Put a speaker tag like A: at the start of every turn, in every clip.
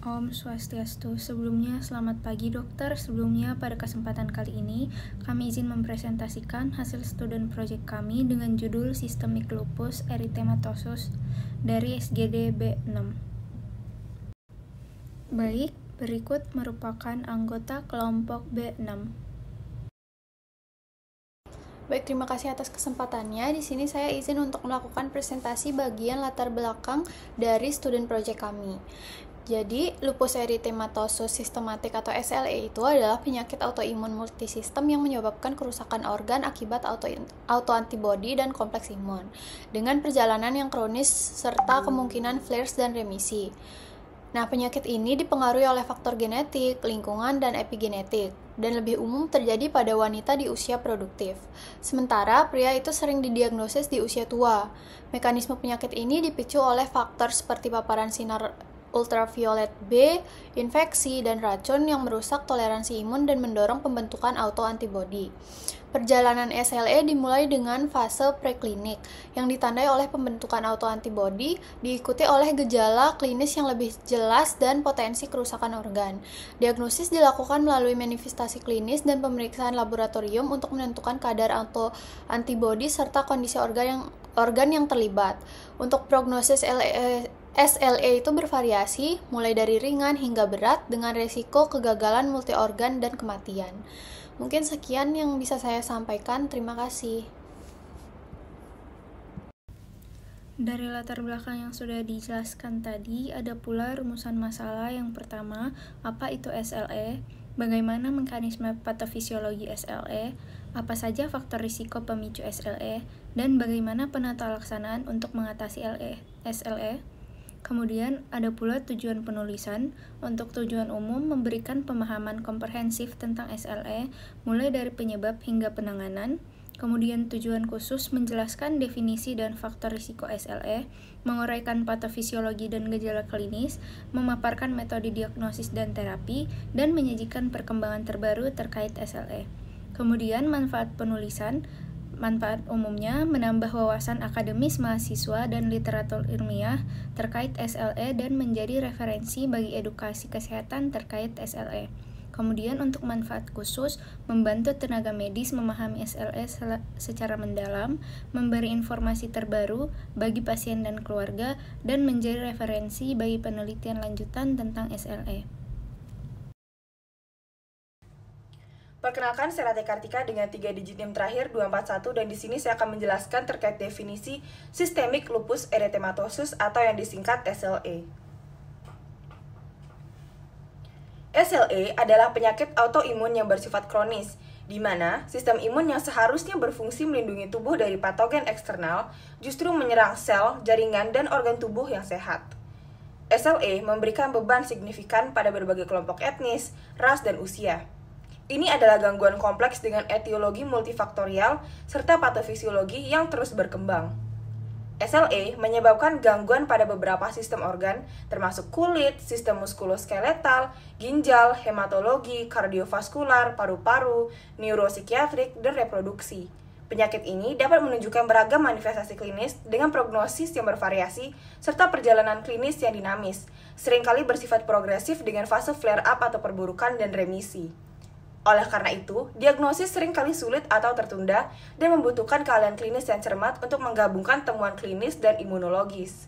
A: Om Swastiastu. Sebelumnya, selamat pagi dokter. Sebelumnya, pada kesempatan kali ini, kami izin mempresentasikan hasil student project kami dengan judul Systemic Lupus Erythematosus dari SGD B6. Baik, berikut merupakan anggota kelompok B6.
B: Baik, terima kasih atas kesempatannya. Di sini saya izin untuk melakukan presentasi bagian latar belakang dari student project kami. Jadi, lupus erythematosus systematic atau SLE itu adalah penyakit autoimun multisistem yang menyebabkan kerusakan organ akibat autoantibodi dan kompleks imun, dengan perjalanan yang kronis serta kemungkinan flares dan remisi. Nah, penyakit ini dipengaruhi oleh faktor genetik, lingkungan, dan epigenetik, dan lebih umum terjadi pada wanita di usia produktif. Sementara, pria itu sering didiagnosis di usia tua. Mekanisme penyakit ini dipicu oleh faktor seperti paparan sinar ultraviolet B, infeksi, dan racun yang merusak toleransi imun dan mendorong pembentukan autoantibodi. Perjalanan SLE dimulai dengan fase preklinik yang ditandai oleh pembentukan autoantibodi, diikuti oleh gejala klinis yang lebih jelas dan potensi kerusakan organ. Diagnosis dilakukan melalui manifestasi klinis dan pemeriksaan laboratorium untuk menentukan kadar autoantibodi serta kondisi organ yang terlibat. Untuk prognosis SLE itu bervariasi, mulai dari ringan hingga berat dengan resiko kegagalan multiorgan dan kematian. Mungkin sekian yang bisa saya sampaikan. Terima kasih.
A: Dari latar belakang yang sudah dijelaskan tadi, ada pula rumusan masalah. Yang pertama, apa itu SLE? Bagaimana mekanisme patofisiologi SLE? Apa saja faktor risiko pemicu SLE? Dan bagaimana penata laksanaan untuk mengatasi SLE? Kemudian ada pula tujuan penulisan. Untuk tujuan umum memberikan pemahaman komprehensif tentang SLE, mulai dari penyebab hingga penanganan. Kemudian tujuan khusus menjelaskan definisi dan faktor risiko SLE, menguraikan patofisiologi dan gejala klinis, memaparkan metode diagnosis dan terapi, dan menyajikan perkembangan terbaru terkait SLE. Kemudian manfaat penulisan. Manfaat umumnya menambah wawasan akademis mahasiswa dan literatur ilmiah terkait SLE dan menjadi referensi bagi edukasi kesehatan terkait SLE. Kemudian untuk manfaat khusus, membantu tenaga medis memahami SLE secara mendalam, memberi informasi terbaru bagi pasien dan keluarga, dan menjadi referensi bagi penelitian lanjutan tentang SLE.
C: Perkenalkan, saya Rati Kartika dengan 3 digit NIM terakhir 241, dan di sini saya akan menjelaskan terkait definisi Systemic Lupus Erythematosus atau yang disingkat SLE. SLE adalah penyakit autoimun yang bersifat kronis, di mana sistem imun yang seharusnya berfungsi melindungi tubuh dari patogen eksternal justru menyerang sel, jaringan, dan organ tubuh yang sehat. SLE memberikan beban signifikan pada berbagai kelompok etnis, ras, dan usia. Ini adalah gangguan kompleks dengan etiologi multifaktorial serta patofisiologi yang terus berkembang. SLE menyebabkan gangguan pada beberapa sistem organ, termasuk kulit, sistem muskuloskeletal, ginjal, hematologi, kardiovaskular, paru-paru, neuropsikiatrik, dan reproduksi. Penyakit ini dapat menunjukkan beragam manifestasi klinis dengan prognosis yang bervariasi serta perjalanan klinis yang dinamis, seringkali bersifat progresif dengan fase flare-up atau perburukan dan remisi. Oleh karena itu, diagnosis seringkali sulit atau tertunda dan membutuhkan keahlian klinis yang cermat untuk menggabungkan temuan klinis dan imunologis.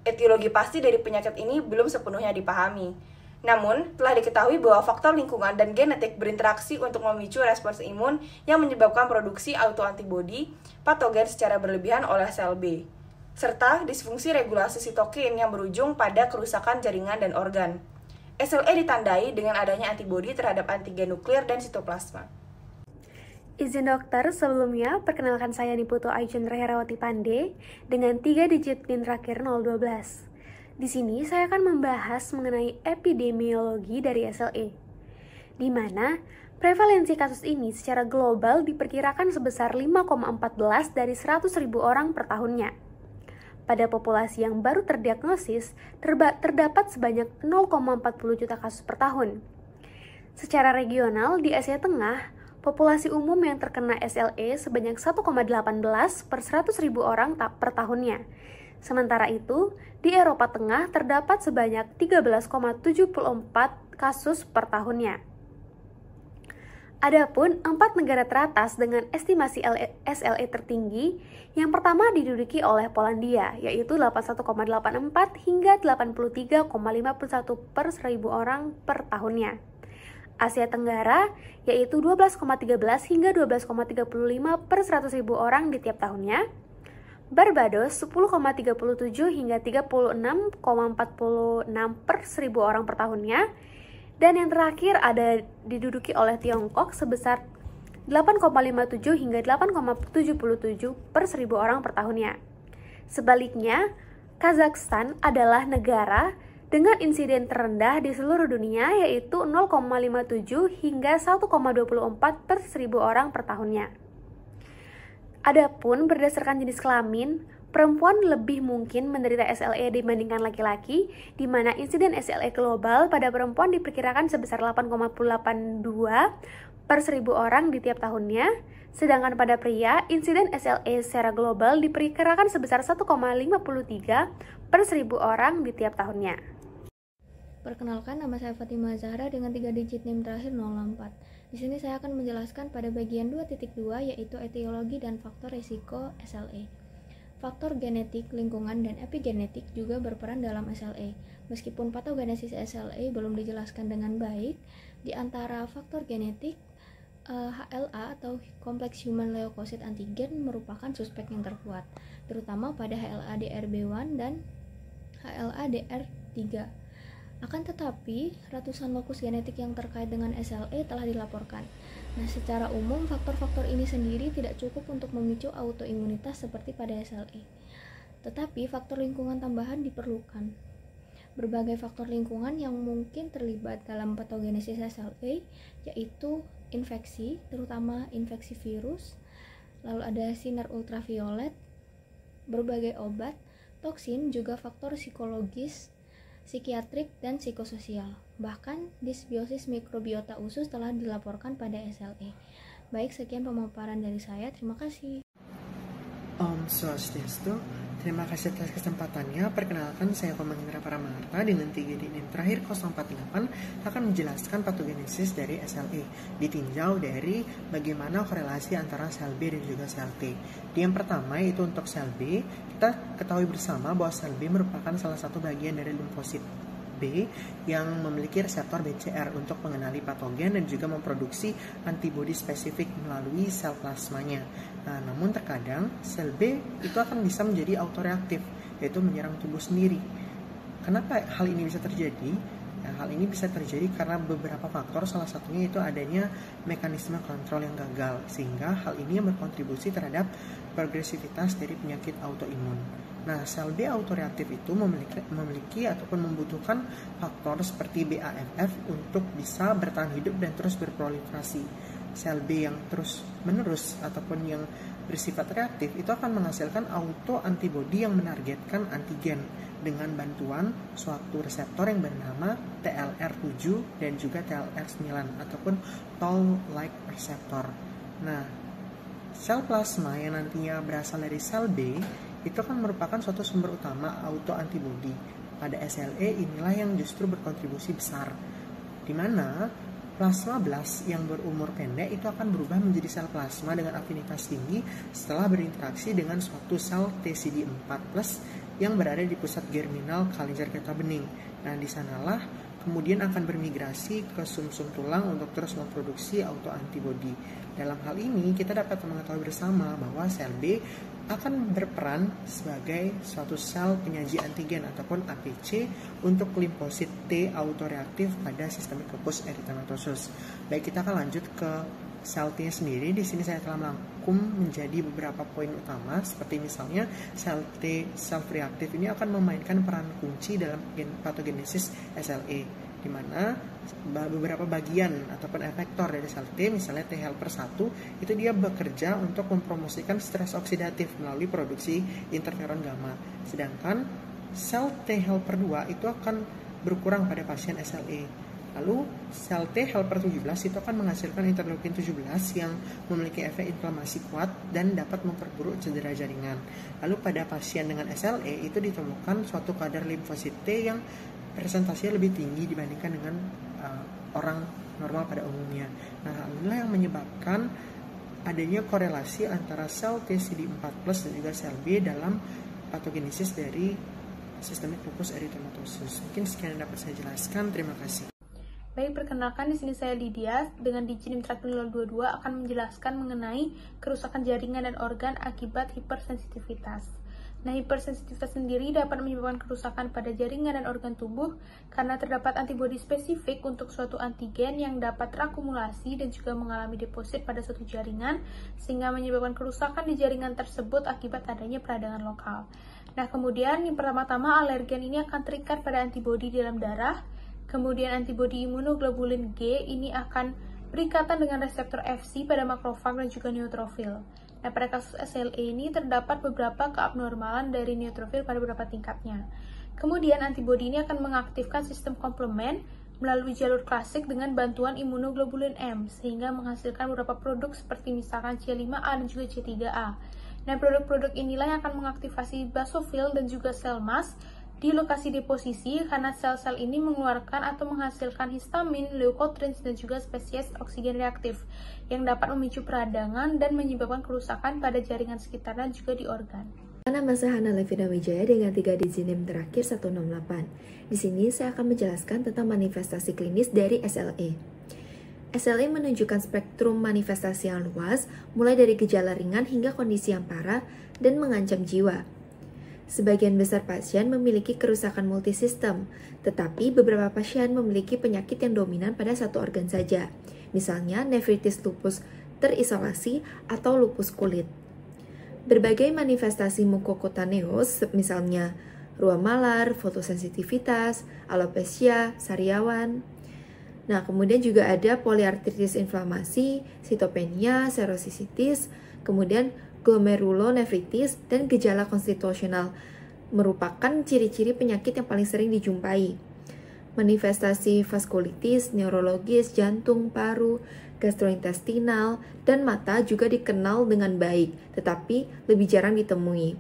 C: Etiologi pasti dari penyakit ini belum sepenuhnya dipahami. Namun, telah diketahui bahwa faktor lingkungan dan genetik berinteraksi untuk memicu respons imun yang menyebabkan produksi autoantibodi patogen secara berlebihan oleh sel B, serta disfungsi regulasi sitokin yang berujung pada kerusakan jaringan dan organ. SLE ditandai dengan adanya antibodi terhadap antigen nuklir dan sitoplasma.
D: Izin dokter, sebelumnya perkenalkan saya Niputu Aichendra Herawati Pande dengan 3 digit NIM terakhir 012. Di sini saya akan membahas mengenai epidemiologi dari SLE, di mana prevalensi kasus ini secara global diperkirakan sebesar 5,14 dari 100.000 orang per tahunnya. Pada populasi yang baru terdiagnosis, terdapat sebanyak 0,40 juta kasus per tahun. Secara regional, di Asia Tengah, populasi umum yang terkena SLE sebanyak 1,18 per 100.000 orang per tahunnya. Sementara itu, di Eropa Tengah terdapat sebanyak 13,74 kasus per tahunnya. Adapun 4 negara teratas dengan estimasi SLE tertinggi, yang pertama diduduki oleh Polandia, yaitu 81,84 hingga 83,51 per 1000 orang per tahunnya. Asia Tenggara, yaitu 12,13 hingga 12,35 per 100.000 orang di tiap tahunnya. Barbados, 10,37 hingga 36,46 per 1000 orang per tahunnya. Dan yang terakhir ada diduduki oleh Tiongkok sebesar 8,57 hingga 8,77 per 1000 orang per tahunnya. Sebaliknya, Kazakhstan adalah negara dengan insiden terendah di seluruh dunia, yaitu 0,57 hingga 1,24 per 1000 orang per tahunnya. Adapun berdasarkan jenis kelamin, perempuan lebih mungkin menderita SLE dibandingkan laki-laki, di mana insiden SLE global pada perempuan diperkirakan sebesar 8,82 per 1000 orang di tiap tahunnya, sedangkan pada pria, insiden SLE secara global diperkirakan sebesar 1,53 per 1000 orang di tiap tahunnya.
A: Perkenalkan, nama saya Fatimah Zahra dengan 3 digit NIM terakhir 04. Di sini saya akan menjelaskan pada bagian 2.2 yaitu etiologi dan faktor risiko SLE. Faktor genetik, lingkungan, dan epigenetik juga berperan dalam SLE. Meskipun patogenesis SLE belum dijelaskan dengan baik, di antara faktor genetik, HLA atau Complex Human Leukocyte Antigen merupakan suspek yang terkuat, terutama pada HLA-DRB1 dan HLA-DR3. Akan tetapi, ratusan lokus genetik yang terkait dengan SLE telah dilaporkan. Nah, secara umum, faktor-faktor ini sendiri tidak cukup untuk memicu autoimunitas seperti pada SLE. Tetapi, faktor lingkungan tambahan diperlukan. Berbagai faktor lingkungan yang mungkin terlibat dalam patogenesis SLE, yaitu infeksi, terutama infeksi virus, lalu ada sinar ultraviolet, berbagai obat, toksin, juga faktor psikologis, psikiatrik, dan psikososial. Bahkan, disbiosis mikrobiota usus telah dilaporkan pada SLE. Baik, sekian pemaparan dari saya. Terima kasih.
E: Om Swastiastu, terima kasih atas kesempatannya. Perkenalkan, saya Komang Paramarta dengan 3 NIM terakhir 048 akan menjelaskan patogenesis dari SLE, ditinjau dari bagaimana korelasi antara sel B dan juga sel T. Yang pertama yaitu untuk sel B, kita ketahui bersama bahwa sel B merupakan salah satu bagian dari limfosit B yang memiliki reseptor BCR untuk mengenali patogen dan juga memproduksi antibodi spesifik melalui sel plasmanya. Nah, namun terkadang sel B itu akan bisa menjadi autoreaktif, yaitu menyerang tubuh sendiri. Kenapa hal ini bisa terjadi? Nah, hal ini bisa terjadi karena beberapa faktor, salah satunya itu adanya mekanisme kontrol yang gagal, sehingga hal ini yang berkontribusi terhadap progresivitas dari penyakit autoimun. Nah, sel B autoreaktif itu memiliki ataupun membutuhkan faktor seperti BAFF untuk bisa bertahan hidup dan terus berproliferasi. Sel B yang terus menerus ataupun yang bersifat reaktif itu akan menghasilkan autoantibodi yang menargetkan antigen dengan bantuan suatu reseptor yang bernama TLR7 dan juga TLR9 ataupun Toll-like receptor. Nah, sel plasma yang nantinya berasal dari sel B itu kan merupakan suatu sumber utama autoantibodi. Pada SLE inilah yang justru berkontribusi besar, di mana plasma blast yang berumur pendek itu akan berubah menjadi sel plasma dengan afinitas tinggi setelah berinteraksi dengan suatu sel TCD4+ yang berada di pusat germinal kelenjar getah bening. Nah, di sanalah kemudian akan bermigrasi ke sumsum tulang untuk terus memproduksi autoantibodi. Dalam hal ini, kita dapat mengetahui bersama bahwa sel B akan berperan sebagai suatu sel penyaji antigen ataupun APC untuk limfosit T autoreaktif pada sistemik lupus eritematosus. Baik, kita akan lanjut ke sel T sendiri. Di sini saya telah merangkum menjadi beberapa poin utama, seperti misalnya sel T self-reaktif ini akan memainkan peran kunci dalam patogenesis SLE, di mana beberapa bagian ataupun efektor dari sel T, misalnya T helper 1, itu dia bekerja untuk mempromosikan stres oksidatif melalui produksi interferon gamma. Sedangkan sel T helper 2 itu akan berkurang pada pasien SLE. Lalu sel T helper 17 itu akan menghasilkan interleukin 17 yang memiliki efek inflamasi kuat dan dapat memperburuk cedera jaringan. Lalu pada pasien dengan SLE itu ditemukan suatu kadar limfosit T yang presentasinya lebih tinggi dibandingkan dengan orang normal pada umumnya. Nah, inilah yang menyebabkan adanya korelasi antara sel T CD4+ dan juga sel B dalam patogenesis dari sistemik lupus erythematosus. Mungkin sekian yang dapat saya jelaskan. Terima kasih.
D: Baik, perkenalkan di sini saya Lydia dengan Diginim Traktir 022 akan menjelaskan mengenai kerusakan jaringan dan organ akibat hipersensitivitas. Nah, hipersensitivitas sendiri dapat menyebabkan kerusakan pada jaringan dan organ tubuh karena terdapat antibodi spesifik untuk suatu antigen yang dapat terakumulasi dan juga mengalami deposit pada suatu jaringan sehingga menyebabkan kerusakan di jaringan tersebut akibat adanya peradangan lokal. Nah, kemudian yang pertama-tama alergen ini akan terikat pada antibodi di dalam darah. Kemudian antibodi imunoglobulin G ini akan berikatan dengan reseptor Fc pada makrofag dan juga neutrofil. Nah, pada kasus SLE ini terdapat beberapa keabnormalan dari neutrofil pada beberapa tingkatnya. Kemudian antibodi ini akan mengaktifkan sistem komplement melalui jalur klasik dengan bantuan imunoglobulin M sehingga menghasilkan beberapa produk seperti misalkan C5A dan juga C3A. Nah, produk-produk inilah yang akan mengaktifasi basofil dan juga sel mast di lokasi deposisi karena sel-sel ini mengeluarkan atau menghasilkan histamin, leukotrienes, dan juga spesies oksigen reaktif yang dapat memicu peradangan dan menyebabkan kerusakan pada jaringan sekitar dan juga di organ.
F: Nama saya Hana Levina Wijaya dengan 3 Diginim Traktir 168. Di sini saya akan menjelaskan tentang manifestasi klinis dari SLE. SLE menunjukkan spektrum manifestasi yang luas, mulai dari gejala ringan hingga kondisi yang parah dan mengancam jiwa. Sebagian besar pasien memiliki kerusakan multisistem, tetapi beberapa pasien memiliki penyakit yang dominan pada satu organ saja, misalnya nefritis lupus terisolasi atau lupus kulit. Berbagai manifestasi mukokutaneus, misalnya ruam malar, fotosensitivitas, alopecia, sariawan. Nah, kemudian juga ada poliartritis inflamasi, sitopenia, serosisitis, kemudian glomerulonefritis, dan gejala konstitusional merupakan ciri-ciri penyakit yang paling sering dijumpai. Manifestasi vaskulitis, neurologis, jantung, paru, gastrointestinal, dan mata juga dikenal dengan baik, tetapi lebih jarang ditemui.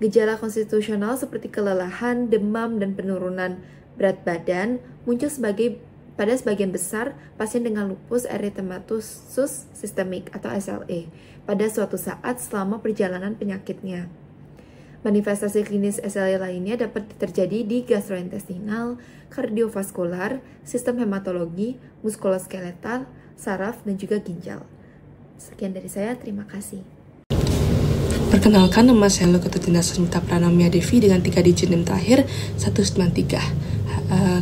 F: Gejala konstitusional seperti kelelahan, demam, dan penurunan berat badan muncul pada sebagian besar pasien dengan lupus erythematosus sistemik atau SLE pada suatu saat selama perjalanan penyakitnya. Manifestasi klinis SLE lainnya dapat terjadi di gastrointestinal, kardiovaskular, sistem hematologi, muskuloskeletal, saraf, dan juga ginjal. Sekian dari saya, terima kasih.
G: Perkenalkan, nama saya Loketutina Sumita Pranamya Devi dengan 3 Diginim terakhir 193.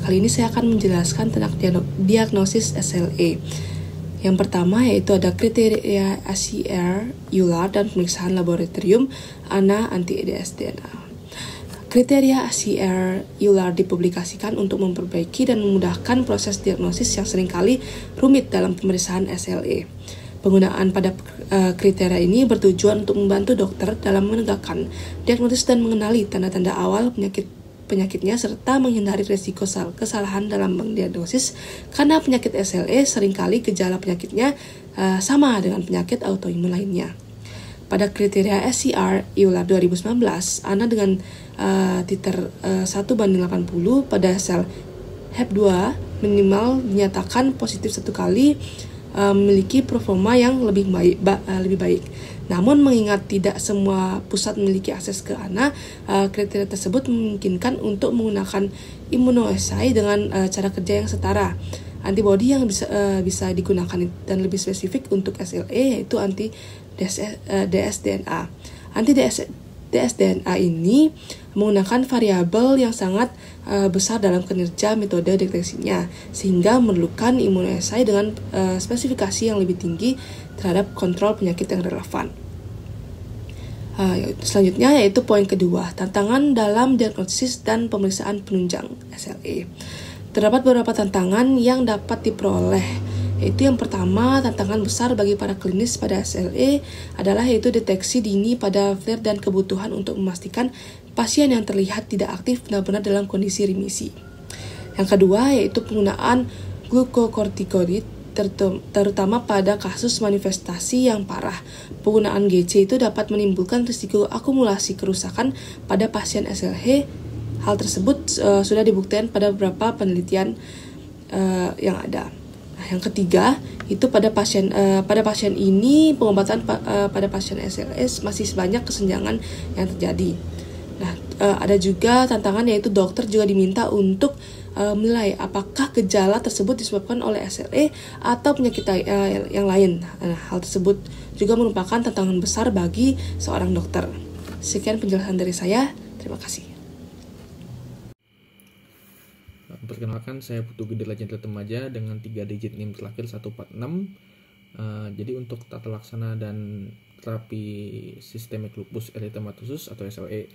G: Kali ini saya akan menjelaskan tentang diagnosis SLE. Yang pertama yaitu ada kriteria ACR, EULAR, dan pemeriksaan laboratorium ANA anti-dsDNA. Kriteria ACR, EULAR dipublikasikan untuk memperbaiki dan memudahkan proses diagnosis yang seringkali rumit dalam pemeriksaan SLE. Penggunaan pada kriteria ini bertujuan untuk membantu dokter dalam menegakkan diagnosis dan mengenali tanda-tanda awal penyakitnya serta menghindari risiko kesalahan dalam mendiagnosis karena penyakit SLE seringkali gejala penyakitnya sama dengan penyakit autoimun lainnya. Pada kriteria SCR EULAR 2019, ANA dengan titer 1:80 pada sel HEP2 minimal dinyatakan positif 1 kali memiliki performa yang lebih baik. Namun mengingat tidak semua pusat memiliki akses ke ANA, kriteria tersebut memungkinkan untuk menggunakan immunoassay dengan cara kerja yang setara. Antibodi yang bisa digunakan dan lebih spesifik untuk SLE yaitu anti-dsDNA. Anti-dsDNA ini menggunakan variabel yang sangat besar dalam kinerja metode deteksinya, sehingga memerlukan immunoassay dengan spesifikasi yang lebih tinggi terhadap kontrol penyakit yang relevan. Selanjutnya yaitu poin kedua, tantangan dalam diagnosis dan pemeriksaan penunjang SLE. Terdapat beberapa tantangan yang dapat diperoleh, yaitu yang pertama, tantangan besar bagi para klinis pada SLE adalah yaitu deteksi dini pada flare dan kebutuhan untuk memastikan pasien yang terlihat tidak aktif benar-benar dalam kondisi remisi. Yang kedua yaitu penggunaan glukokortikoid, terutama pada kasus manifestasi yang parah. Penggunaan GC itu dapat menimbulkan risiko akumulasi kerusakan pada pasien SLE. Hal tersebut sudah dibuktikan pada beberapa penelitian yang ada. Nah, yang ketiga itu pada pasien ini pengobatan pada pasien SLE masih banyak kesenjangan yang terjadi. Nah, ada juga tantangan yaitu dokter juga diminta untuk menilai apakah gejala tersebut disebabkan oleh SLE atau penyakit yang lain. Nah, hal tersebut juga merupakan tantangan besar bagi seorang dokter. Sekian penjelasan dari saya. Terima kasih.
H: Perkenalkan, saya Putu Gede Legend Remaja dengan 3 digit NIM terakhir 146. Jadi untuk tata laksana dan terapi sistemik lupus eritematosus atau SLE,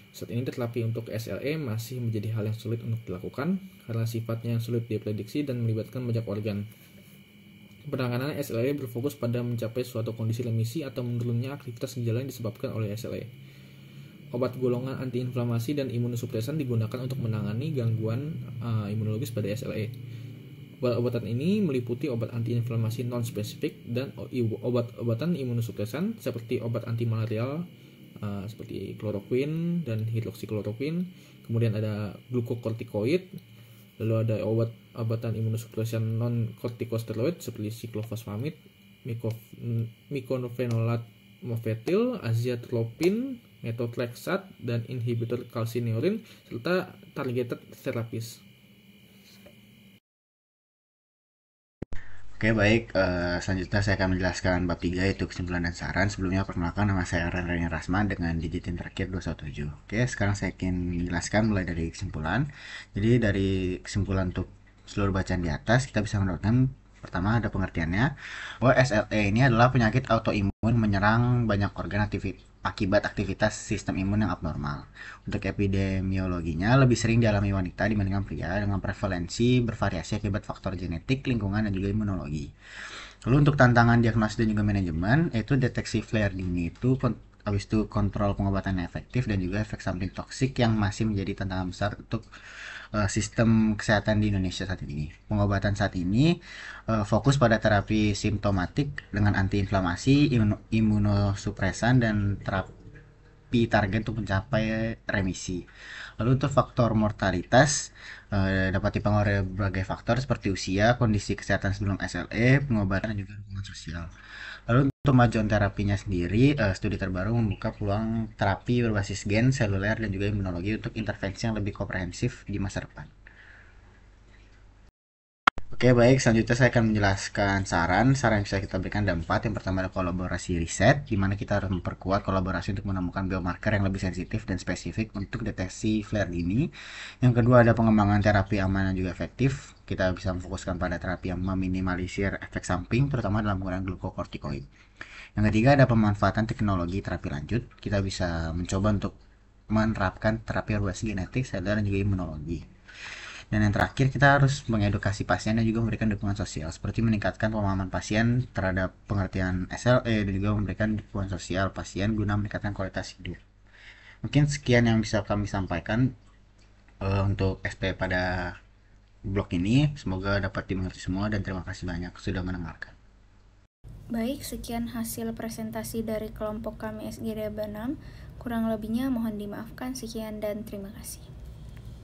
H: saat ini terapi untuk SLE masih menjadi hal yang sulit untuk dilakukan karena sifatnya yang sulit diprediksi dan melibatkan banyak organ. Penanganan SLE berfokus pada mencapai suatu kondisi remisi atau menurunnya aktivitas gejala yang disebabkan oleh SLE. Obat golongan antiinflamasi dan imunosupresan digunakan untuk menangani gangguan imunologis pada SLE. Obat-obatan ini meliputi obat antiinflamasi non-spesifik dan obat-obatan imunosupresan seperti obat antimalarial seperti kloroquine dan hidroksikloroquine. Kemudian ada glukokortikoid, lalu ada obat-obatan imunosupresan non-kortikosteroid seperti siklofosfamid, mycophenolate mofetil, aziatropin, methotrexate, dan inhibitor calcineurin, serta targeted therapies.
I: Oke, baik. Selanjutnya saya akan menjelaskan bab 3 yaitu kesimpulan dan saran. Sebelumnya perkenalkan, nama saya Reni Rasman dengan digit yang terakhir 217. Oke, sekarang saya akan menjelaskan mulai dari kesimpulan. Jadi dari kesimpulan untuk seluruh bacaan di atas, kita bisa mendapatkan pertama ada pengertiannya bahwa SLE ini adalah penyakit autoimun menyerang banyak organ akibat aktivitas sistem imun yang abnormal. Untuk epidemiologinya lebih sering dialami wanita dibandingkan pria dengan prevalensi bervariasi akibat faktor genetik, lingkungan, dan juga imunologi. Lalu untuk tantangan diagnosis dan juga manajemen, yaitu deteksi flare dini itu, habis itu kontrol pengobatan yang efektif, dan juga efek samping toksik yang masih menjadi tantangan besar untuk sistem kesehatan di Indonesia saat ini. Pengobatan saat ini fokus pada terapi simptomatik dengan antiinflamasi, imunosupresan, dan terapi target untuk mencapai remisi. Lalu untuk faktor mortalitas dapat dipengaruhi berbagai faktor seperti usia, kondisi kesehatan sebelum SLE, pengobatan, dan juga lingkungan sosial. Lalu untuk kemajuan terapinya sendiri, studi terbaru membuka peluang terapi berbasis gen, seluler, dan juga imunologi untuk intervensi yang lebih komprehensif di masa depan. Oke, baik. Selanjutnya saya akan menjelaskan saran yang bisa kita berikan ada 4. Yang pertama ada kolaborasi riset, di mana kita harus memperkuat kolaborasi untuk menemukan biomarker yang lebih sensitif dan spesifik untuk deteksi flare dini. Yang kedua ada pengembangan terapi aman dan juga efektif. Kita bisa memfokuskan pada terapi yang meminimalisir efek samping, terutama dalam penggunaan glukokortikoid. Yang ketiga ada pemanfaatan teknologi terapi lanjut. Kita bisa mencoba untuk menerapkan terapi berbasis genetik, seluler, dan juga imunologi. Dan yang terakhir, kita harus mengedukasi pasien dan juga memberikan dukungan sosial, seperti meningkatkan pemahaman pasien terhadap pengertian SLE dan juga memberikan dukungan sosial pasien guna meningkatkan kualitas hidup. Mungkin sekian yang bisa kami sampaikan untuk SP pada blog ini. Semoga dapat dimengerti semua dan terima kasih banyak sudah mendengarkan.
A: Baik, sekian hasil presentasi dari kelompok kami SGD 6. Kurang lebihnya mohon dimaafkan. Sekian dan terima kasih.